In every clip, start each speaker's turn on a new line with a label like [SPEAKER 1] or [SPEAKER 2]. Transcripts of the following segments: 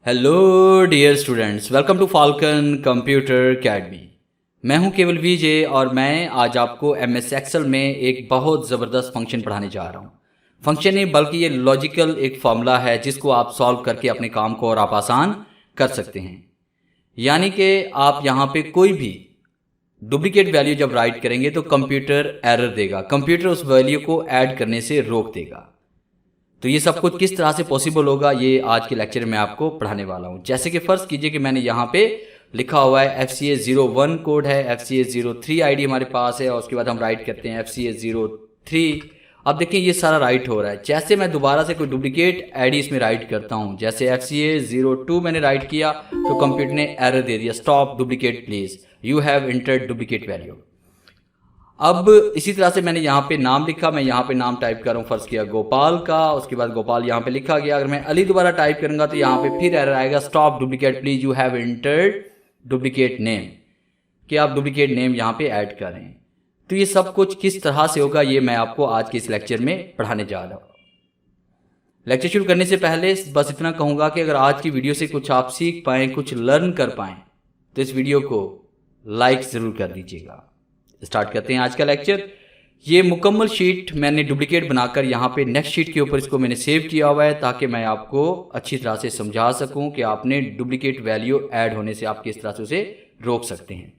[SPEAKER 1] Hello dear students, welcome to Falcon computer academy. मैं हूं केवल विजय और मैं आज आपको एमएस एक्सेल में एक बहुत ज़बरदस्त फंक्शन पढ़ाने जा रहा हूं। फंक्शन नहीं बल्कि ये लॉजिकल एक फॉर्मूला है जिसको आप सॉल्व करके अपने काम को और आप आसान कर सकते हैं। यानी कि आप यहाँ पे कोई भी डुप्लीकेट वैल्यू जब राइट करेंगे तो कंप्यूटर एरर देगा, कंप्यूटर उस वैल्यू को ऐड करने से रोक देगा। तो ये सब कुछ किस तरह से पॉसिबल होगा ये आज के लेक्चर में आपको पढ़ाने वाला हूँ। जैसे कि फर्ज कीजिए कि मैंने यहाँ पे लिखा हुआ है FCA 01 कोड है, FCA 03 आईडी हमारे पास है और उसके बाद हम राइट करते हैं FCA 03। अब देखिए ये सारा राइट हो रहा है। जैसे मैं दोबारा से कोई डुप्लीकेट आईडी इसमें राइट करता हूँ, जैसे FCA 02 मैंने राइट किया तो कंप्यूटर ने एरर दे दिया, stop duplicate please, you have entered duplicate value. अब इसी तरह से मैंने यहाँ पे नाम लिखा, मैं यहाँ पे नाम टाइप कर रहा हूँ, फर्ज किया गोपाल का, उसके बाद गोपाल यहाँ पे लिखा गया। अगर मैं अली दोबारा टाइप करूँगा तो यहाँ पे फिर एरर आएगा, stop duplicate please, you have entered duplicate name, कि आप डुप्लीकेट नेम यहाँ पे ऐड करें। तो ये सब कुछ किस तरह से होगा ये मैं आपको आज के इस लेक्चर में पढ़ाने जा रहा हूँ। लेक्चर शुरू करने से पहले बस इतना कहूँगा कि अगर आज की वीडियो से कुछ आप सीख पाएँ, कुछ लर्न कर पाएँ तो इस वीडियो को लाइक ज़रूर कर दीजिएगा। स्टार्ट करते हैं आज का लेक्चर। ये मुकम्मल शीट मैंने डुप्लीकेट बनाकर यहाँ पे नेक्स्ट शीट के ऊपर इसको मैंने सेव किया हुआ है ताकि मैं आपको अच्छी तरह से समझा सकूं कि आपने डुप्लीकेट वैल्यू ऐड होने से आप किस तरह से उसे रोक सकते हैं।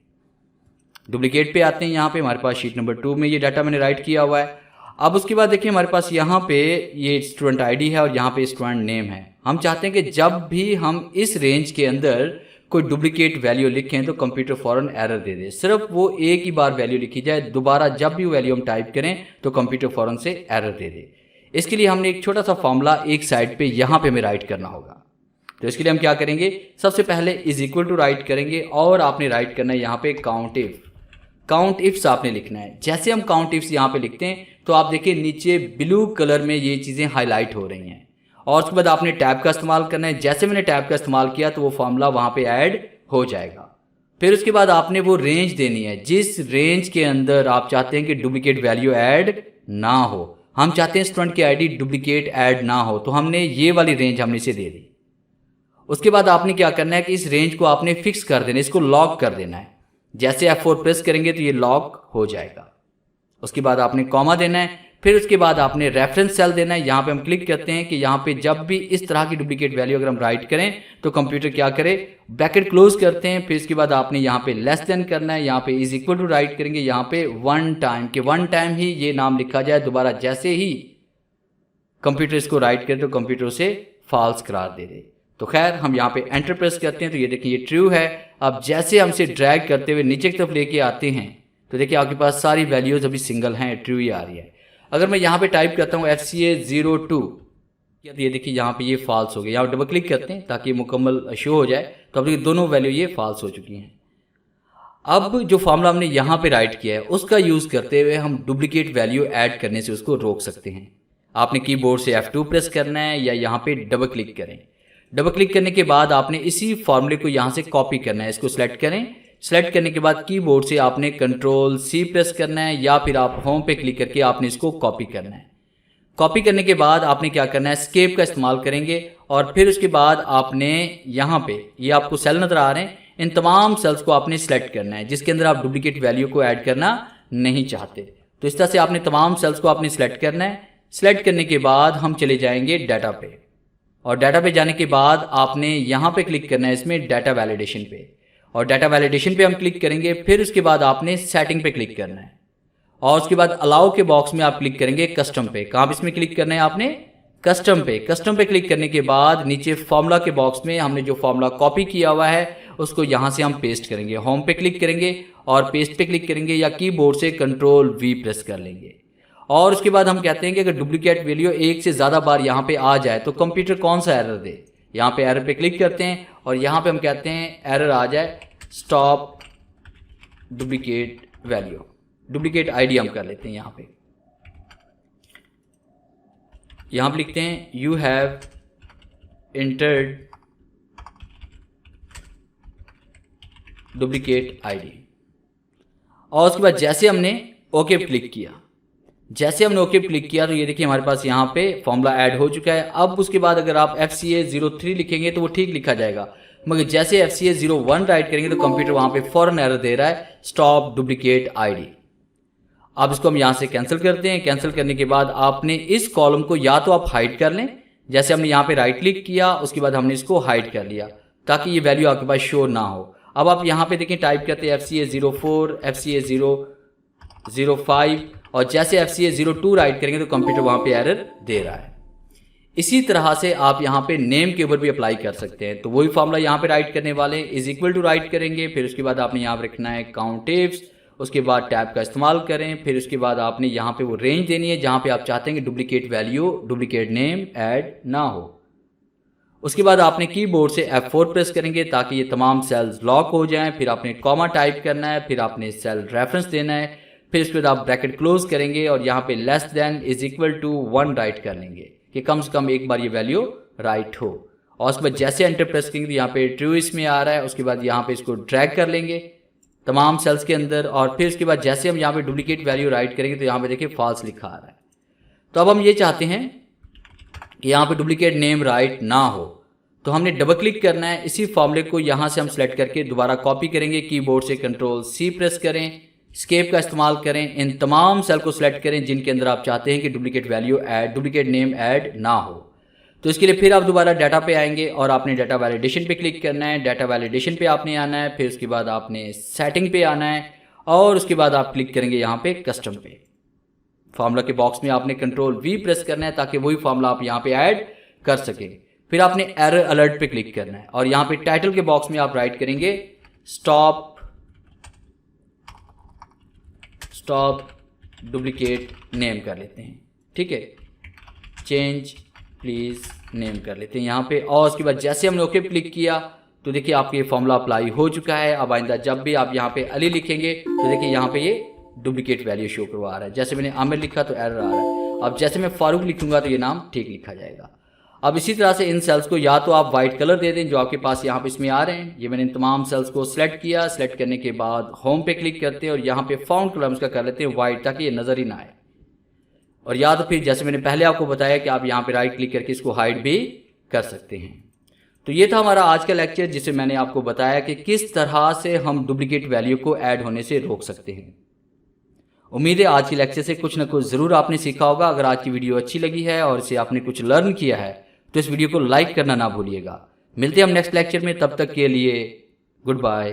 [SPEAKER 1] डुप्लीकेट पे आते हैं। यहाँ पे हमारे पास शीट नंबर 2 में ये डाटा मैंने राइट किया हुआ है। अब उसके बाद देखिए हमारे पास यहाँ पे ये स्टूडेंट ID है और यहाँ पे स्टूडेंट नेम है। हम चाहते हैं कि जब भी हम इस रेंज के अंदर कोई डुप्लीकेट वैल्यू लिखें तो कंप्यूटर फ़ौरन एरर दे दे। सिर्फ वो एक ही बार वैल्यू लिखी जाए, दोबारा जब भी वैल्यू हम टाइप करें तो कंप्यूटर फ़ौरन से एरर दे दे। इसके लिए हमने एक छोटा सा फॉर्मूला एक साइड पे यहाँ पे हमें राइट करना होगा। तो इसके लिए हम क्या करेंगे, सबसे पहले इज इक्वल टू राइट करेंगे और आपने राइट करना है यहाँ पे काउंट इफ्स आपने लिखना है। जैसे हम काउंट इफ्स यहाँ पे लिखते हैं तो आप देखिए नीचे ब्लू कलर में ये चीज़ें हाईलाइट हो रही हैं और उसके बाद आपने टैब का इस्तेमाल करना है। जैसे मैंने टैब का इस्तेमाल किया तो वो फॉर्मूला वहाँ पे ऐड हो जाएगा। फिर उसके बाद आपने वो रेंज देनी है जिस रेंज के अंदर आप चाहते हैं कि डुप्लीकेट वैल्यू ऐड ना हो। हम चाहते हैं स्टूडेंट की आईडी डुप्लीकेट ऐड ना हो तो हमने ये वाली रेंज हमने इसे दे दी। उसके बाद आपने क्या करना है कि इस रेंज को आपने फिक्स कर देना है, इसको लॉक कर देना है। जैसे F4 प्रेस करेंगे तो ये लॉक हो जाएगा। उसके बाद आपने कॉमा देना है। फिर उसके बाद आपने रेफरेंस सेल देना है। यहाँ पे हम क्लिक करते हैं कि यहाँ पे जब भी इस तरह की डुप्लीकेट वैल्यू अगर हम राइट करें तो कंप्यूटर क्या करे, ब्रैकेट क्लोज करते हैं। फिर इसके बाद आपने यहाँ पे लेस देन करना है, यहाँ पे इज इक्वल टू राइट करेंगे, यहाँ पे वन टाइम के वन टाइम ही ये नाम लिखा जाए। दोबारा जैसे ही कंप्यूटर इसको राइट करे तो कंप्यूटर उसे फॉल्स करार दे दे। तो खैर हम यहाँ पे एंटर प्रेस करते हैं तो ये देखिए ये ट्रू है। अब जैसे हम इसे ड्रैग करते हुए नीचे की तरफ लेके आते हैं तो देखिए आपके पास सारी वैल्यूज अभी सिंगल हैं, ट्रू ही आ रही है। अगर मैं यहाँ पे टाइप करता हूँ FCA 02 तो ये देखिए यहाँ पे ये फॉल्स हो गया। यहाँ डबल क्लिक करते हैं ताकि मुकम्मल शो हो जाए तो अब देखिए दोनों वैल्यू ये फॉल्स हो चुकी हैं। अब जो फॉर्मूला हमने यहाँ पे राइट किया है उसका यूज़ करते हुए हम डुप्लीकेट वैल्यू ऐड करने से उसको रोक सकते हैं। आपने कीबोर्ड से F2 प्रेस करना है या यहाँ पे डबल क्लिक करें। डबल क्लिक करने के बाद आपने इसी फॉर्मूले को यहाँ से कॉपी करना है। इसको सिलेक्ट करें। सेलेक्ट करने के बाद कीबोर्ड से आपने कंट्रोल C प्रेस करना है या फिर आप होम पे क्लिक करके आपने इसको कॉपी करना है। कॉपी करने के बाद आपने क्या करना है, एस्केप का इस्तेमाल करेंगे और फिर उसके बाद आपने यहाँ पे ये आपको सेल नज़र आ रहे हैं, इन तमाम सेल्स को आपने सेलेक्ट करना है जिसके अंदर आप डुप्लीकेट वैल्यू को ऐड करना नहीं चाहते। तो इस तरह से आपने तमाम सेल्स को आपने सेलेक्ट करना है। सेलेक्ट करने के बाद हम चले जाएंगे डाटा पे और डाटा पे जाने के बाद आपने यहाँ पे क्लिक करना है इसमें डाटा वैलिडेशन पे और डाटा वैलिडेशन पे हम क्लिक करेंगे। फिर उसके बाद आपने सेटिंग पे क्लिक करना है और उसके बाद अलाउ के बॉक्स में आप क्लिक करेंगे कस्टम पे। कहाँ पे इसमें क्लिक करना है आपने, कस्टम पे। कस्टम पे क्लिक करने के बाद नीचे फॉर्मूला के बॉक्स में हमने जो फॉर्मूला कॉपी किया हुआ है उसको यहाँ से हम पेस्ट करेंगे। होम पे क्लिक करेंगे और पेस्ट पे क्लिक करेंगे या कीबोर्ड से कंट्रोल V प्रेस कर लेंगे। और उसके बाद हम कहते हैं कि अगर डुप्लीकेट वैल्यू एक से ज़्यादा बार यहाँ पे आ जाए तो कंप्यूटर कौन सा एरर दे। यहाँ पे एरर पे क्लिक करते हैं और यहाँ पे हम कहते हैं एरर आ जाए stop duplicate value, duplicate ID हम कर लेते हैं। यहाँ पे लिखते हैं you have entered duplicate ID और उसके बाद जैसे हमने ओके क्लिक किया, जैसे हमने ओके क्लिक किया तो ये देखिए हमारे पास यहाँ पे फॉर्मूला ऐड हो चुका है। अब उसके बाद अगर आप FCA 03 लिखेंगे तो वो ठीक लिखा जाएगा, मगर जैसे FCA 01 राइट करेंगे तो कंप्यूटर वहाँ पे फॉरन एरर दे रहा है, स्टॉप डुप्लीकेट ID। अब इसको हम यहाँ से कैंसिल करते हैं। कैंसिल करने के बाद आपने इस कॉलम को या तो आप हाइड कर लें, जैसे हमने यहाँ पे राइट क्लिक किया उसके बाद हमने इसको हाइड कर लिया ताकि ये वैल्यू आपके पास शो ना हो। अब आप यहाँ पे देखें टाइप करते हैं FCA 04, FCA 005 और जैसे FCA 02 राइट करेंगे तो कंप्यूटर वहाँ पे एरर दे रहा है। इसी तरह से आप यहाँ पे नेम के ऊपर भी अप्लाई कर सकते हैं। तो वही फॉर्मूला यहाँ पे राइट करने वाले हैं, इज इक्वल टू राइट करेंगे, फिर उसके बाद आपने यहाँ पे रखना है काउंटिव्स, उसके बाद टैब का इस्तेमाल करें, फिर उसके बाद आपने यहाँ पे वो रेंज देनी है जहाँ पे आप चाहते हैं कि duplicate value, duplicate name add ना हो। उसके बाद आपने कीबोर्ड से F4 प्रेस करेंगे ताकि ये तमाम सेल्स लॉक हो जाएं। फिर आपने कॉमा टाइप करना है, फिर आपने सेल रेफरेंस देना है, फिर उसके बाद आप ब्रैकेट क्लोज करेंगे और यहाँ पे less than is equal to 1 write कर लेंगे कि कम से कम एक बार ये वैल्यू राइट हो। और उसके बाद जैसे एंटर प्रेस करेंगे तो यहाँ पे ट्रू इसमें आ रहा है। उसके बाद यहाँ पे इसको ड्रैग कर लेंगे तमाम सेल्स के अंदर और फिर उसके बाद जैसे हम यहाँ पे डुप्लीकेट वैल्यू राइट करेंगे तो यहाँ पे देखिए फॉल्स लिखा आ रहा है। तो अब हम ये चाहते हैं कि यहाँ पे डुप्लीकेट नेम राइट ना हो, तो हमने डबल क्लिक करना है। इसी फॉर्मूले को यहाँ से हम सेलेक्ट करके दोबारा कॉपी करेंगे, कीबोर्ड से Ctrl+C प्रेस करें, स्केप का इस्तेमाल करें, इन तमाम सेल को सिलेक्ट करें जिनके अंदर आप चाहते हैं कि duplicate value add, duplicate name add ना हो। तो इसके लिए फिर आप दोबारा डाटा पे आएंगे और आपने डाटा वैलिडेशन पे क्लिक करना है। डाटा वैलिडेशन पे आपने आना है, फिर उसके बाद आपने सेटिंग पे आना है और उसके बाद आप क्लिक करेंगे यहाँ पे कस्टम पे। फार्मूला के बॉक्स में आपने Ctrl+V प्रेस करना है ताकि वही फार्मूला आप यहाँ पे ऐड कर सकें। फिर आपने एरर अलर्ट पे क्लिक करना है और यहाँ पे टाइटल के बॉक्स में आप राइट करेंगे स्टॉप डुप्लीकेट नेम कर लेते हैं, ठीक है, चेंज प्लीज नेम कर लेते हैं यहाँ पे। और उसके बाद जैसे हमने ओके क्लिक किया तो देखिए आपके ये फॉर्मूला अप्लाई हो चुका है। अब आइंदा जब भी आप यहाँ पे अली लिखेंगे तो देखिए यहाँ पे ये डुप्लीकेट वैल्यू शो करवा रहा है। जैसे मैंने आमिर लिखा तो एरर आ रहा है। अब जैसे मैं फारूक लिखूंगा तो ये नाम ठीक लिखा जाएगा। अब इसी तरह से इन सेल्स को या तो आप वाइट कलर दे दें जो आपके पास यहाँ पे इसमें आ रहे हैं। ये मैंने इन तमाम सेल्स को सिलेक्ट किया। सिलेक्ट करने के बाद होम पे क्लिक करते हैं और यहाँ पे फाउंड कलम्स का कर लेते हैं वाइट ताकि ये नज़र ही ना आए। और या तो फिर जैसे मैंने पहले आपको बताया कि आप यहाँ पे राइट क्लिक करके इसको हाइड भी कर सकते हैं। तो ये था हमारा आज का लेक्चर जिससे मैंने आपको बताया कि किस तरह से हम डुप्लीकेट वैल्यू को ऐड होने से रोक सकते हैं। उम्मीद है आज के लेक्चर से कुछ ना कुछ ज़रूर आपने सीखा होगा। अगर आज की वीडियो अच्छी लगी है और इसे आपने कुछ लर्न किया है तो इस वीडियो को लाइक करना ना भूलिएगा। मिलते हैं हम नेक्स्ट लेक्चर में, तब तक के लिए गुड बाय।